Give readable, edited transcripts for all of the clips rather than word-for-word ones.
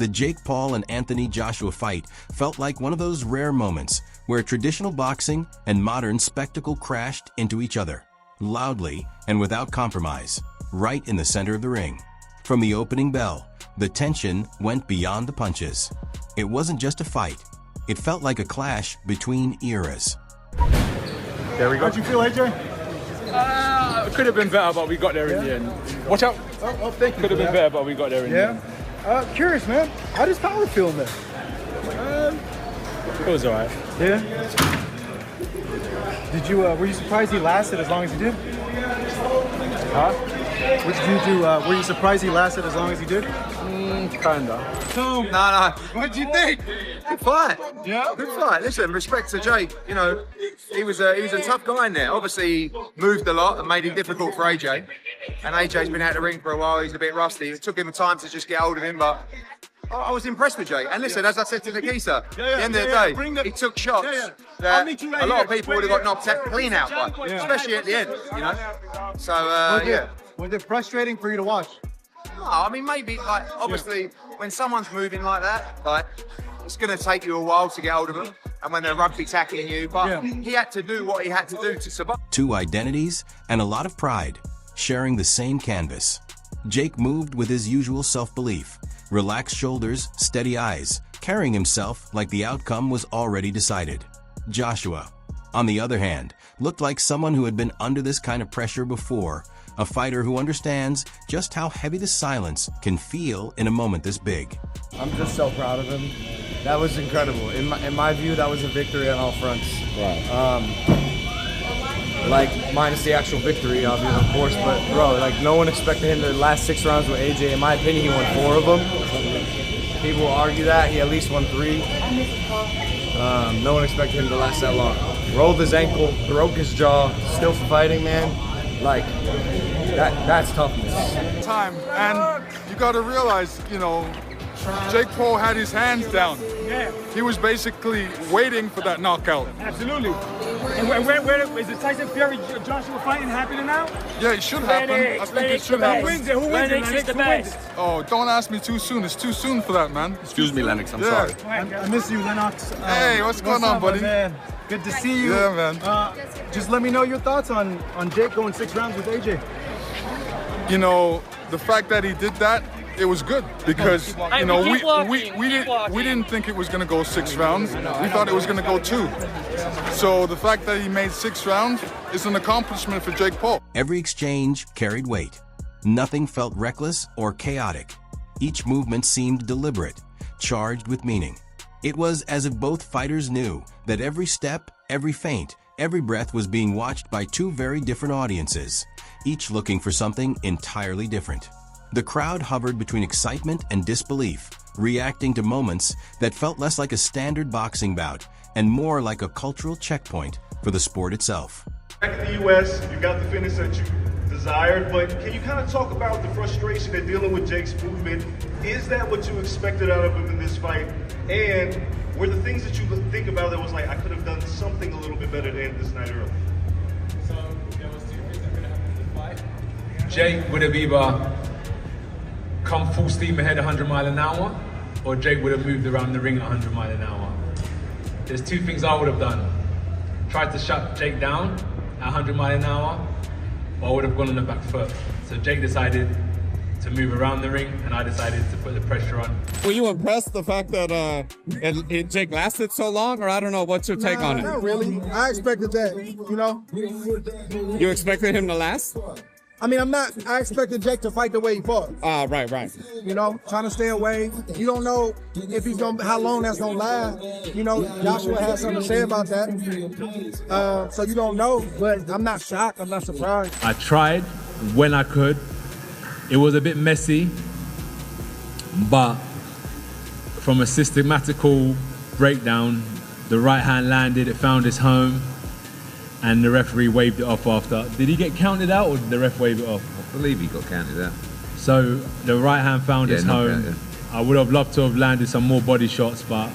The Jake Paul and Anthony Joshua fight felt like one of those rare moments where traditional boxing and modern spectacle crashed into each other, loudly and without compromise, right in the center of the ring. From the opening bell, the tension went beyond the punches. It wasn't just a fight. It felt like a clash between eras. There we go. How'd you feel, AJ? Could have been better, but we got there in the end. Watch out. Oh, thank you. Could have been better, but we got there in the end. Curious, man. How does Power feel in there? It was alright. Yeah. Did you? Were you surprised he lasted as long as he did? Huh? What did you do? Were you surprised he lasted as long as he did? Kinda. No. What did you think? Good fight. Yeah. Good fight. Listen, respect to Jake. You know, he was a tough guy in there. Obviously, he moved a lot and made it difficult for AJ. And AJ's been out of the ring for a while. He's a bit rusty. It took him time to just get hold of him, but I was impressed with Jake. And listen, as I said to Nikisa, at the end of the day, he took shots that a lot of people would have got knocked out, clean out by, especially at the end. You know. So Was it frustrating for you to watch? No, I mean, maybe, like, obviously, when someone's moving like that, like, it's going to take you a while to get hold of them, and when they're rugby tackling you, but he had to do what he had to do to survive. Two identities and a lot of pride, sharing the same canvas. Jake moved with his usual self-belief, relaxed shoulders, steady eyes, carrying himself like the outcome was already decided. Joshua, on the other hand, looked like someone who had been under this kind of pressure before, a fighter who understands just how heavy the silence can feel in a moment this big. I'm just so proud of him. That was incredible. In my view, that was a victory on all fronts. Right. Like, minus the actual victory, of course, but bro, like, no one expected him to last 6 rounds with AJ. In my opinion, he won 4 of them. People will argue that. He at least won 3. No one expected him to last that long. Rolled his ankle, broke his jaw, still fighting, man. Like, that's toughness. Time, and you got to realize, you know, Jake Paul had his hands down. Yeah. He was basically waiting for that knockout. Absolutely. And where is the Tyson Fury Joshua fighting happening now? Yeah, it should happen. I think it should happen. Who wins it? Who wins it? Oh, don't ask me too soon. It's too soon for that, man. Excuse me, Lennox. I'm sorry. I miss you, Lennox. Hey, what's going on, buddy? Man? Good to see you. Yeah, man. Just let me know your thoughts on Jake going 6 rounds with AJ. You know, the fact that he did that, it was good because, you know, we didn't think it was going to go 6 rounds. We thought it was going to go 2. So the fact that he made 6 rounds is an accomplishment for Jake Paul. Every exchange carried weight. Nothing felt reckless or chaotic. Each movement seemed deliberate, charged with meaning. It was as if both fighters knew that every step, every feint, every breath was being watched by 2 very different audiences, each looking for something entirely different. The crowd hovered between excitement and disbelief, reacting to moments that felt less like a standard boxing bout and more like a cultural checkpoint for the sport itself. Back in the U.S., you got the finish that you desired, but can you kind of talk about the frustration of dealing with Jake's movement? Is that what you expected out of him in this fight? And were the things that you think about that was like, I could have done something a little bit better to end this night early? So there was 2 things that could have happened in the fight. Jake would have either come full steam ahead 100 miles an hour, or Jake would have moved around the ring at 100 miles an hour. There's 2 things I would have done. Tried to shut Jake down at 100 miles an hour, or I would have gone on the back foot. So Jake decided to move around the ring, and I decided to put the pressure on. Were you impressed the fact that Jake lasted so long, or I don't know, what's your take on it? Not really. I expected that, you know. You expected him to last? I mean, I expected Jake to fight the way he fought. Right. You know, trying to stay away. You don't know if how long that's gonna last. You know, Joshua has something to say about that. So you don't know, but I'm not shocked, I'm not surprised. I tried when I could. It was a bit messy, but from a systematical breakdown, the right hand landed, it found its home, and the referee waved it off after. Did he get counted out, or did the ref wave it off? I believe he got counted out. So the right hand found its home. Yeah. I would have loved to have landed some more body shots, but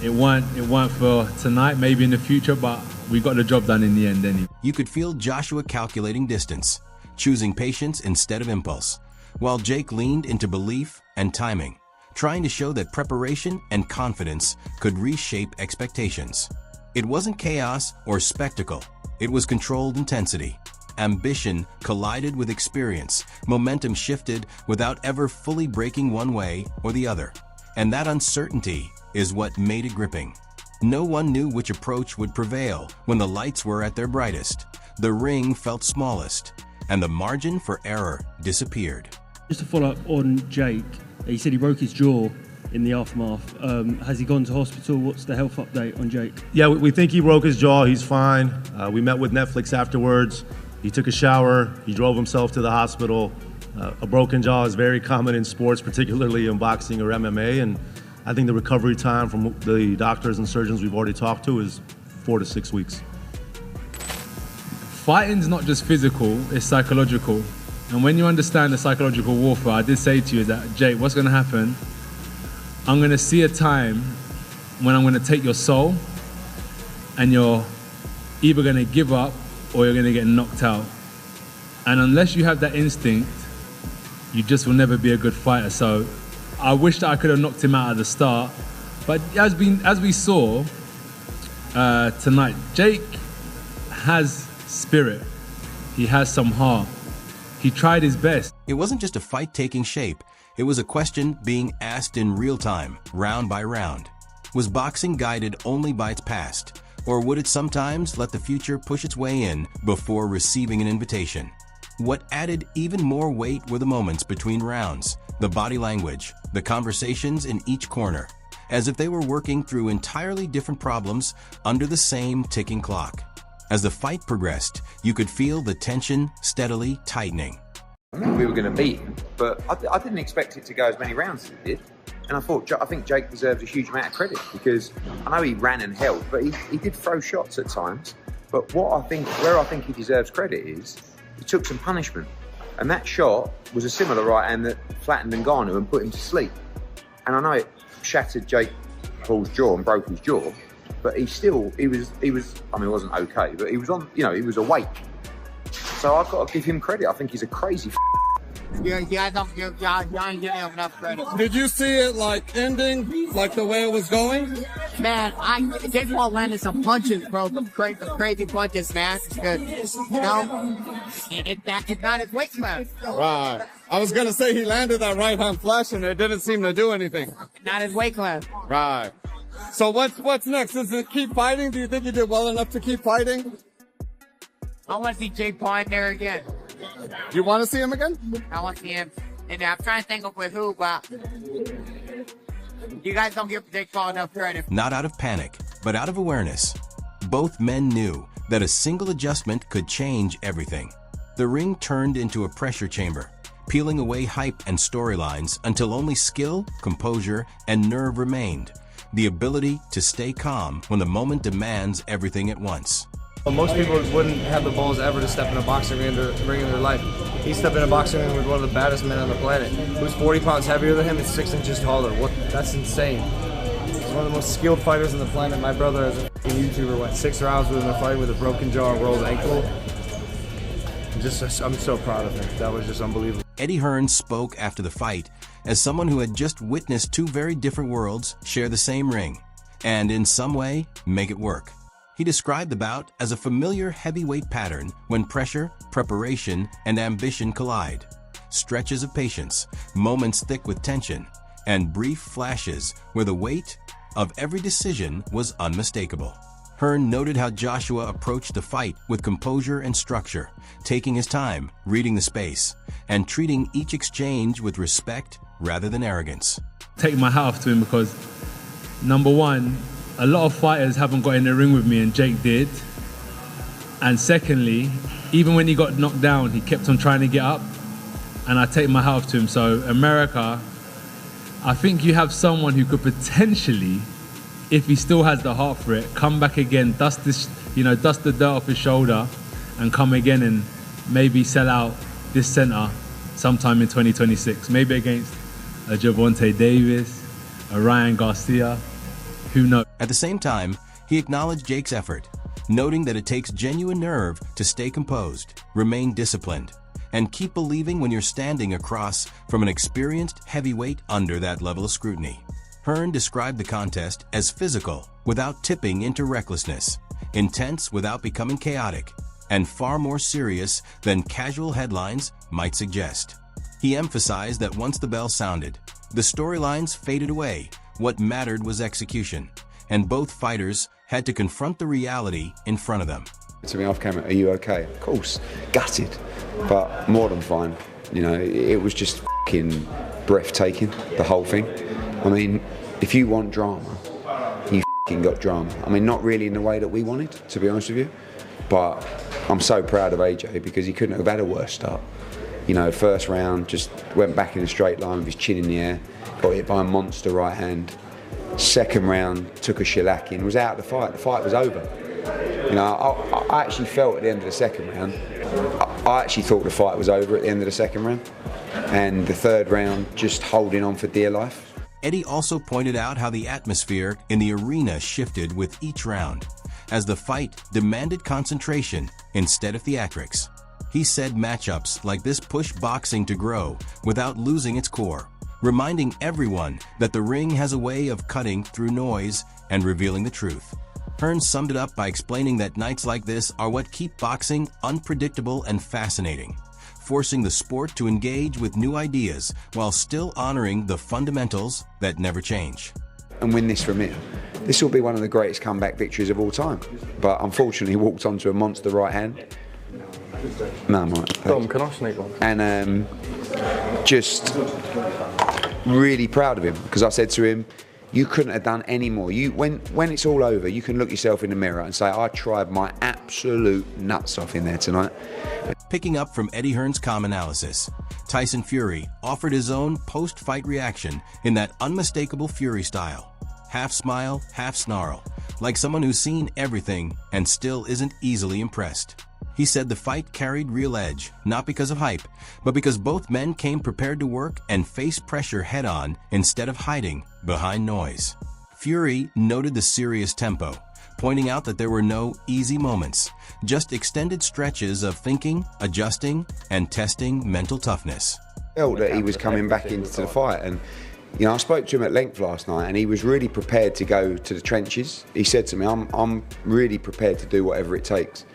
it weren't for tonight, maybe in the future, but we got the job done in the end anyway. You could feel Joshua calculating distance, choosing patience instead of impulse, while Jake leaned into belief and timing, trying to show that preparation and confidence could reshape expectations. It wasn't chaos or spectacle, it was controlled intensity. Ambition collided with experience, momentum shifted without ever fully breaking one way or the other. And that uncertainty is what made it gripping. No one knew which approach would prevail when the lights were at their brightest. The ring felt smallest, and the margin for error disappeared. Just to follow up on Jake, he said he broke his jaw in the aftermath. Has he gone to hospital? What's the health update on Jake? Yeah, we think he broke his jaw. He's fine. We met with Netflix afterwards. He took a shower. He drove himself to the hospital. A broken jaw is very common in sports, particularly in boxing or MMA, and I think the recovery time from the doctors and surgeons we've already talked to is 4 to 6 weeks. Fighting's not just physical, it's psychological. And when you understand the psychological warfare, I did say to you that, Jake, what's gonna happen? I'm gonna see a time when I'm gonna take your soul and you're either gonna give up or you're gonna get knocked out. And unless you have that instinct, you just will never be a good fighter. So I wish that I could have knocked him out at the start. But as we saw tonight, Jake has spirit. He has some heart. He tried his best. It wasn't just a fight taking shape. It was a question being asked in real time, round by round. Was boxing guided only by its past? Or would it sometimes let the future push its way in before receiving an invitation? What added even more weight were the moments between rounds, the body language, the conversations in each corner, as if they were working through entirely different problems under the same ticking clock. As the fight progressed, you could feel the tension steadily tightening. I knew we were going to beat him, but I didn't expect it to go as many rounds as it did. And I think Jake deserves a huge amount of credit because I know he ran and held, but he did throw shots at times. But where I think he deserves credit is he took some punishment. And that shot was a similar right hand that flattened Ngannou and put him to sleep. And I know it shattered Jake Paul's jaw and broke his jaw, but he was, I mean, it wasn't okay, but he was on, he was awake. So I've got to give him credit. I think he's a crazy Yeah, I don't give y'all ain't giving him enough credit. Did you see it like ending, like the way it was going? Man, Jake Paul landed some punches, bro. Some crazy punches, man. It's good. It's not his weight class. Right. I was gonna say he landed that right hand flush and it didn't seem to do anything. Not his weight class. Right. So what's next? Is it keep fighting? Do you think he did well enough to keep fighting? I want to see Jake Paul in there again. You want to see him again? I want to see him. And I'm trying to think of with who, but you guys don't give Jake Paul enough credit. Not out of panic, but out of awareness. Both men knew that a single adjustment could change everything. The ring turned into a pressure chamber, peeling away hype and storylines until only skill, composure, and nerve remained. The ability to stay calm when the moment demands everything at once. But most people wouldn't have the balls ever to step in a boxing ring in their life. He stepped in a boxing ring with one of the baddest men on the planet, who's 40 pounds heavier than him and 6 inches taller. That's insane. He's one of the most skilled fighters on the planet. My brother, as a YouTuber, went 6 rounds with him in a fight with a broken jaw and rolled ankle. I'm so proud of him. That was just unbelievable. Eddie Hearn spoke after the fight as someone who had just witnessed two very different worlds share the same ring, and in some way, make it work. He described the bout as a familiar heavyweight pattern when pressure, preparation, and ambition collide. Stretches of patience, moments thick with tension, and brief flashes where the weight of every decision was unmistakable. Hearn noted how Joshua approached the fight with composure and structure, taking his time, reading the space, and treating each exchange with respect rather than arrogance. Take my hat off to him because, number one, a lot of fighters haven't got in the ring with me and Jake did. And secondly, even when he got knocked down, he kept on trying to get up, and I take my hat off to him. So America, I think you have someone who could potentially, if he still has the heart for it, come back again, dust the dirt off his shoulder and come again and maybe sell out this center sometime in 2026. Maybe against a Gervonta Davis, a Ryan Garcia, who knows? At the same time, he acknowledged Jake's effort, noting that it takes genuine nerve to stay composed, remain disciplined, and keep believing when you're standing across from an experienced heavyweight under that level of scrutiny. Hearn described the contest as physical without tipping into recklessness, intense without becoming chaotic, and far more serious than casual headlines might suggest. He emphasized that once the bell sounded, the storylines faded away. What mattered was execution, and both fighters had to confront the reality in front of them. To me off camera, are you okay? Of course, gutted, but more than fine. You know, it was just fucking breathtaking, the whole thing. I mean, if you want drama, you fucking got drama. I mean, not really in the way that we wanted, to be honest with you, but I'm so proud of AJ because he couldn't have had a worse start. You know, first round, just went back in a straight line with his chin in the air, got hit by a monster right hand. Second round, took a shellacking, was out of the fight. The fight was over. You know, I actually felt at the end of the second round, I actually thought the fight was over at the end of the second round. And the third round, just holding on for dear life. Eddie also pointed out how the atmosphere in the arena shifted with each round, as the fight demanded concentration instead of theatrics. He said matchups like this push boxing to grow without losing its core, reminding everyone that the ring has a way of cutting through noise and revealing the truth. Hearn summed it up by explaining that nights like this are what keep boxing unpredictable and fascinating, forcing the sport to engage with new ideas while still honoring the fundamentals that never change. And win this from here. This will be one of the greatest comeback victories of all time. But unfortunately, he walked onto a monster right hand. No, I'm right. Tom, can I sneak one? And just really proud of him because I said to him, you couldn't have done any more. When it's all over, you can look yourself in the mirror and say, I tried my absolute nuts off in there tonight. Picking up from Eddie Hearn's calm analysis, Tyson Fury offered his own post-fight reaction in that unmistakable Fury style. Half smile, half snarl, like someone who's seen everything and still isn't easily impressed. He said the fight carried real edge, not because of hype, but because both men came prepared to work and face pressure head-on instead of hiding behind noise. Fury noted the serious tempo, pointing out that there were no easy moments, just extended stretches of thinking, adjusting, and testing mental toughness. I felt that he was coming back into the fight, and you know, I spoke to him at length last night, and he was really prepared to go to the trenches. He said to me, I'm really prepared to do whatever it takes.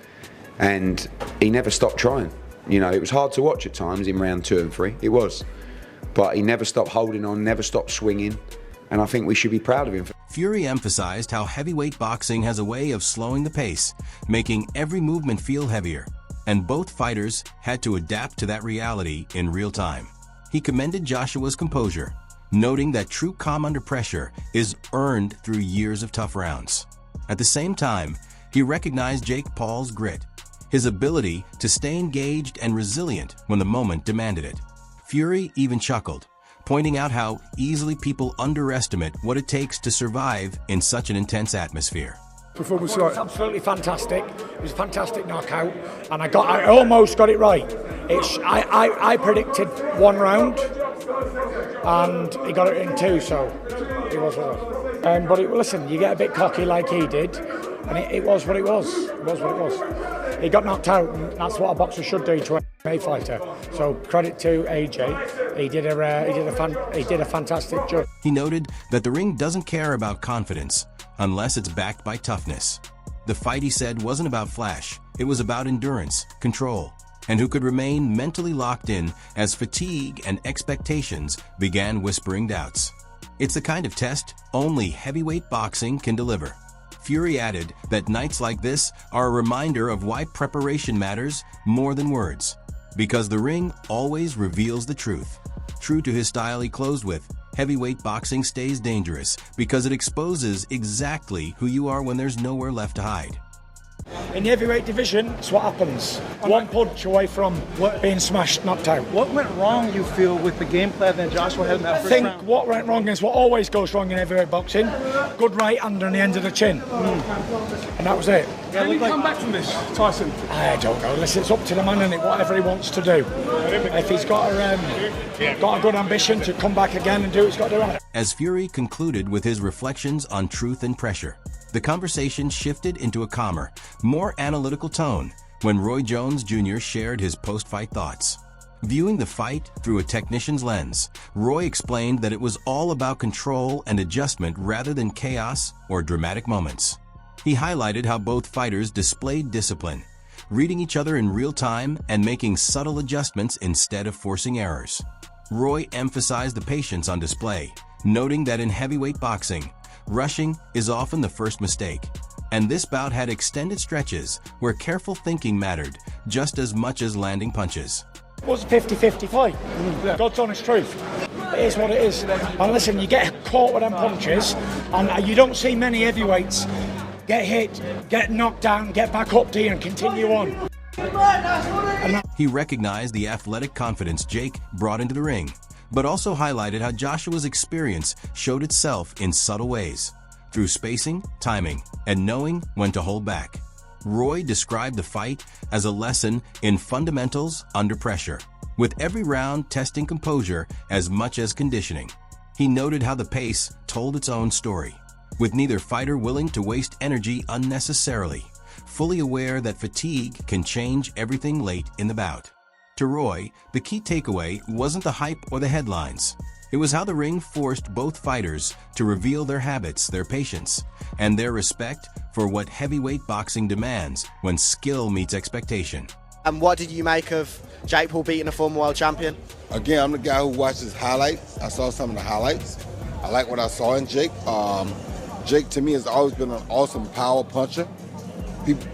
And he never stopped trying. You know, it was hard to watch at times in round 2 and 3, it was. But he never stopped holding on, never stopped swinging, and I think we should be proud of him. Fury emphasized how heavyweight boxing has a way of slowing the pace, making every movement feel heavier, and both fighters had to adapt to that reality in real time. He commended Joshua's composure, noting that true calm under pressure is earned through years of tough rounds. At the same time, he recognized Jake Paul's grit, his ability to stay engaged and resilient when the moment demanded it. Fury even chuckled, pointing out how easily people underestimate what it takes to survive in such an intense atmosphere. Performance was absolutely fantastic. It was a fantastic knockout, and I almost got it right. I predicted 1 round, and he got it in 2, so it was what it was. But listen, you get a bit cocky like he did, and it was what it was. It was what it was. He got knocked out, and that's what a boxer should do to an MMA fighter. So credit to AJ. He did a fantastic job. He noted that the ring doesn't care about confidence unless it's backed by toughness. The fight, he said, wasn't about flash. It was about endurance, control, and who could remain mentally locked in as fatigue and expectations began whispering doubts. It's the kind of test only heavyweight boxing can deliver. Fury added that nights like this are a reminder of why preparation matters more than words, because the ring always reveals the truth. True to his style, he closed with, heavyweight boxing stays dangerous because it exposes exactly who you are when there's nowhere left to hide. In the heavyweight division, it's what happens. One punch away from being smashed, knocked out. What went wrong, you feel, with the game plan that Joshua had in that first round? I think what went wrong is what always goes wrong in heavyweight boxing. Good right hand on the end of the chin. And that was it. Can you come back from this, Tyson? I don't know. Listen, it's up to the man and whatever he wants to do. If he's got a good ambition to come back again and do what he's got to do. As Fury concluded with his reflections on truth and pressure, the conversation shifted into a calmer, more analytical tone when Roy Jones Jr. shared his post-fight thoughts. Viewing the fight through a technician's lens, Roy explained that it was all about control and adjustment rather than chaos or dramatic moments. He highlighted how both fighters displayed discipline, reading each other in real time and making subtle adjustments instead of forcing errors. Roy emphasized the patience on display, noting that in heavyweight boxing, rushing is often the first mistake, and this bout had extended stretches where careful thinking mattered just as much as landing punches. It was a 50-50 fight. God's honest truth. It is what it is. And listen, you get caught with them punches, and you don't see many heavyweights get hit, get knocked down, get back up to you and continue on. He recognized the athletic confidence Jake brought into the ring, but also highlighted how Joshua's experience showed itself in subtle ways, through spacing, timing, and knowing when to hold back. Roy described the fight as a lesson in fundamentals under pressure, with every round testing composure as much as conditioning. He noted how the pace told its own story, with neither fighter willing to waste energy unnecessarily, fully aware that fatigue can change everything late in the bout. To Roy, the key takeaway wasn't the hype or the headlines. It was how the ring forced both fighters to reveal their habits, their patience, and their respect for what heavyweight boxing demands when skill meets expectation. And what did you make of Jake Paul beating a former world champion? Again, I'm the guy who watches highlights. I saw some of the highlights. I like what I saw in Jake. Jake, to me, has always been an awesome power puncher. People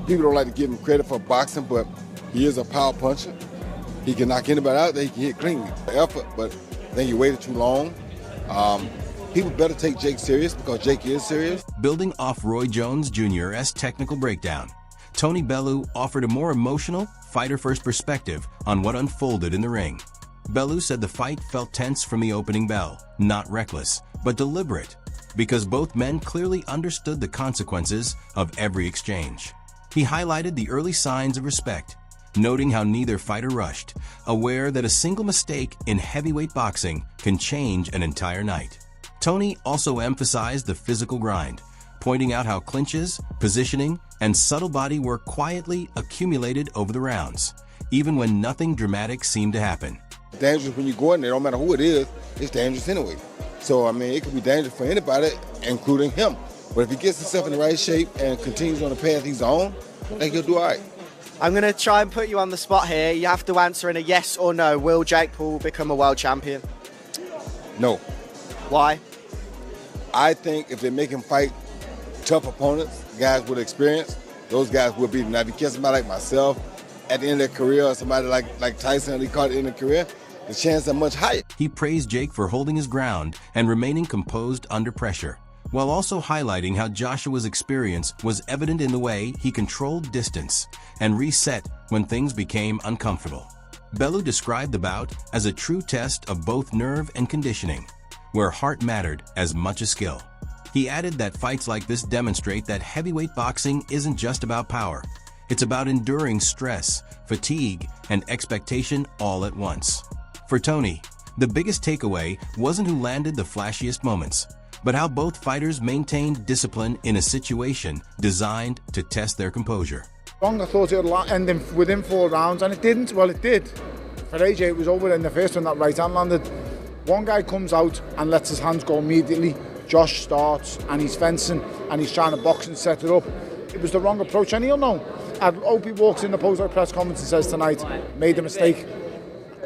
don't like to give him credit for boxing, but he is a power puncher. He can knock anybody out there. He can hit clean. Effort, but I think he waited too long. People better take Jake serious because Jake is serious. Building off Roy Jones Jr.'s technical breakdown, Tony Bellew offered a more emotional, fighter-first perspective on what unfolded in the ring. Bellew said the fight felt tense from the opening bell, not reckless, but deliberate, because both men clearly understood the consequences of every exchange. He highlighted the early signs of respect, noting how neither fighter rushed, aware that a single mistake in heavyweight boxing can change an entire night. Tony also emphasized the physical grind, pointing out how clinches, positioning, and subtle body work quietly accumulated over the rounds, even when nothing dramatic seemed to happen. Dangerous when you go in there, no matter who it is, it's dangerous anyway. So, I mean, it could be dangerous for anybody, including him. But if he gets himself in the right shape and continues on the path he's on, I think he'll do all right. I'm going to try and put you on the spot here. You have to answer in a yes or no. Will Jake Paul become a world champion? No. Why? I think if they make him fight tough opponents, guys with experience, those guys will beat him. Now, if you catch somebody like myself at the end of their career, or somebody like Tyson, he caught at the end of their career, the chances are much higher. He praised Jake for holding his ground and remaining composed under pressure, while also highlighting how Joshua's experience was evident in the way he controlled distance and reset when things became uncomfortable. Bellew described the bout as a true test of both nerve and conditioning, where heart mattered as much as skill. He added that fights like this demonstrate that heavyweight boxing isn't just about power. It's about enduring stress, fatigue, and expectation all at once. For Tony, the biggest takeaway wasn't who landed the flashiest moments, but how both fighters maintained discipline in a situation designed to test their composure. I thought it would end within 4 rounds, and it didn't. Well, it did. For AJ, it was over in the first when that right hand landed. One guy comes out and lets his hands go immediately. Josh starts, and he's fencing, and he's trying to box and set it up. It was the wrong approach, and he'll know. I hope he walks in the post-fight press conference and says tonight, made a mistake.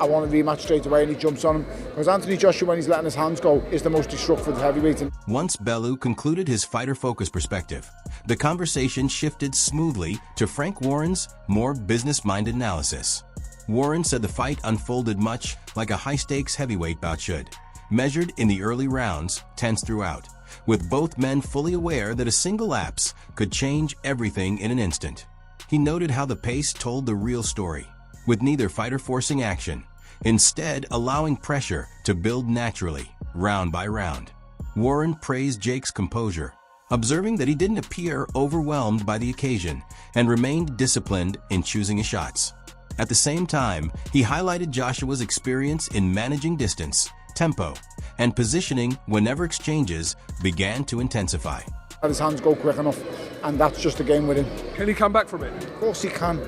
I want a rematch straight away, and he jumps on him. Because Anthony Joshua, when he's letting his hands go, is the most destructive heavyweight. Once Bellew concluded his fighter-focused perspective, the conversation shifted smoothly to Frank Warren's more business-minded analysis. Warren said the fight unfolded much like a high-stakes heavyweight bout should, measured in the early rounds, tense throughout, with both men fully aware that a single lapse could change everything in an instant. He noted how the pace told the real story, with neither fighter forcing action, instead allowing pressure to build naturally, round by round. Warren praised Jake's composure, observing that he didn't appear overwhelmed by the occasion and remained disciplined in choosing his shots. At the same time, he highlighted Joshua's experience in managing distance, tempo, and positioning whenever exchanges began to intensify. His hands go quick enough, and that's just the game with him. Can he come back from it? Of course he can.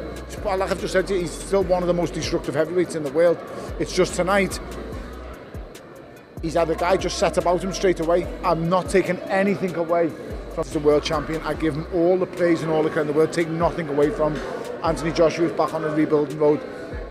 Like I've just said to you, he's still one of the most destructive heavyweights in the world. It's just tonight, he's had a guy just set about him straight away. I'm not taking anything away from the world champion. I give him all the praise and all the credit in the world, take nothing away from Anthony Joshua's back on the rebuilding road.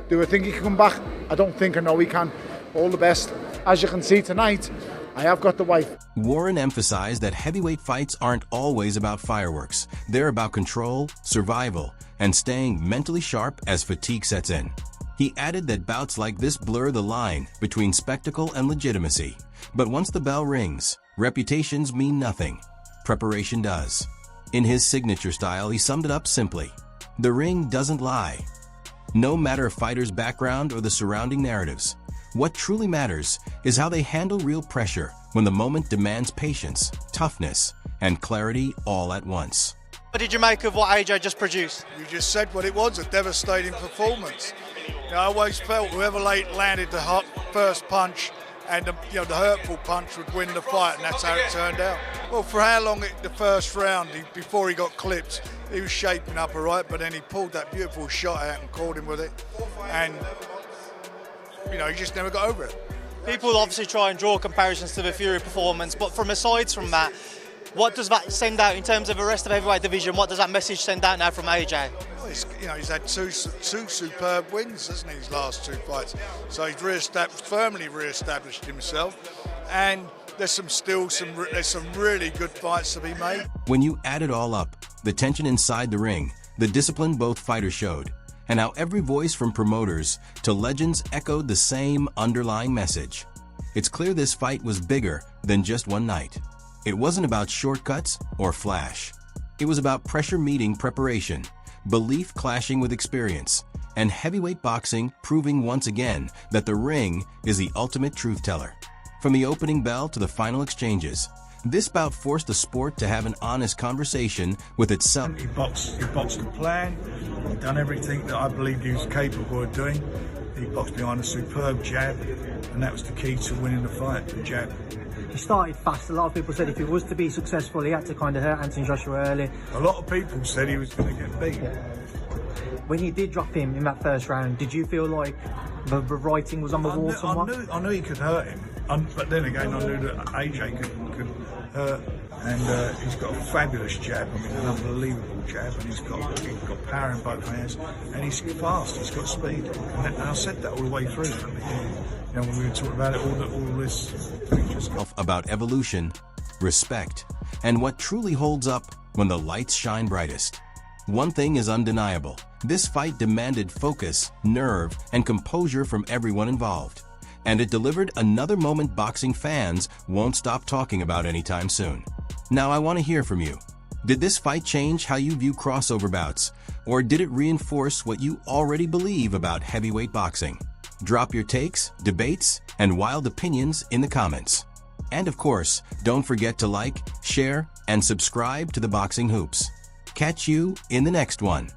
Do I think he can come back? I don't think I know he can. All the best. As you can see tonight, I have got the wife. Warren emphasized that heavyweight fights aren't always about fireworks. They're about control, survival, and staying mentally sharp as fatigue sets in. He added that bouts like this blur the line between spectacle and legitimacy. But once the bell rings, reputations mean nothing. Preparation does. In his signature style, he summed it up simply: the ring doesn't lie. No matter a fighter's background or the surrounding narratives, what truly matters is how they handle real pressure when the moment demands patience, toughness, and clarity all at once. What did you make of what AJ just produced? You just said what it was, a devastating performance. You know, I always felt whoever landed the first punch and the hurtful punch would win the fight, and that's how it turned out. Well, for how long the first round, before he got clipped, he was shaping up all right, but then he pulled that beautiful shot out and caught him with it, and he just never got over it. People obviously try and draw comparisons to the Fury performance, but aside from that, what does that send out in terms of the rest of the heavyweight division? What does that message send out now from AJ? Well, he's had two superb wins, hasn't he, his last two fights? So he's firmly re-established himself, and there's some really good fights to be made. When you add it all up, the tension inside the ring, the discipline both fighters showed, and how every voice from promoters to legends echoed the same underlying message, it's clear this fight was bigger than just one night. It wasn't about shortcuts or flash. It was about pressure meeting preparation, belief clashing with experience, and heavyweight boxing proving once again that the ring is the ultimate truth teller. From the opening bell to the final exchanges, this bout forced the sport to have an honest conversation with itself. He boxed the plan. He'd done everything that I believed he was capable of doing. He boxed behind a superb jab, and that was the key to winning the fight, the jab. He started fast. A lot of people said if he was to be successful, he had to kind of hurt Anthony Joshua early. A lot of people said he was going to get beat. Yeah. When you did drop him in that first round, did you feel like the writing was on the wall somewhat? I knew he could hurt him, but then again, I knew that AJ could hurt, and he's got a fabulous jab. I mean, an unbelievable jab, and he's got power in both hands, and he's fast. He's got speed, and I said that all the way through from the beginning. When we were talking about it, all this about evolution, respect, and what truly holds up when the lights shine brightest. One thing is undeniable: this fight demanded focus, nerve, and composure from everyone involved. And it delivered another moment boxing fans won't stop talking about anytime soon. Now I want to hear from you. Did this fight change how you view crossover bouts, or did it reinforce what you already believe about heavyweight boxing? Drop your takes, debates, and wild opinions in the comments. And of course, don't forget to like, share, and subscribe to the Boxing Hoops. Catch you in the next one.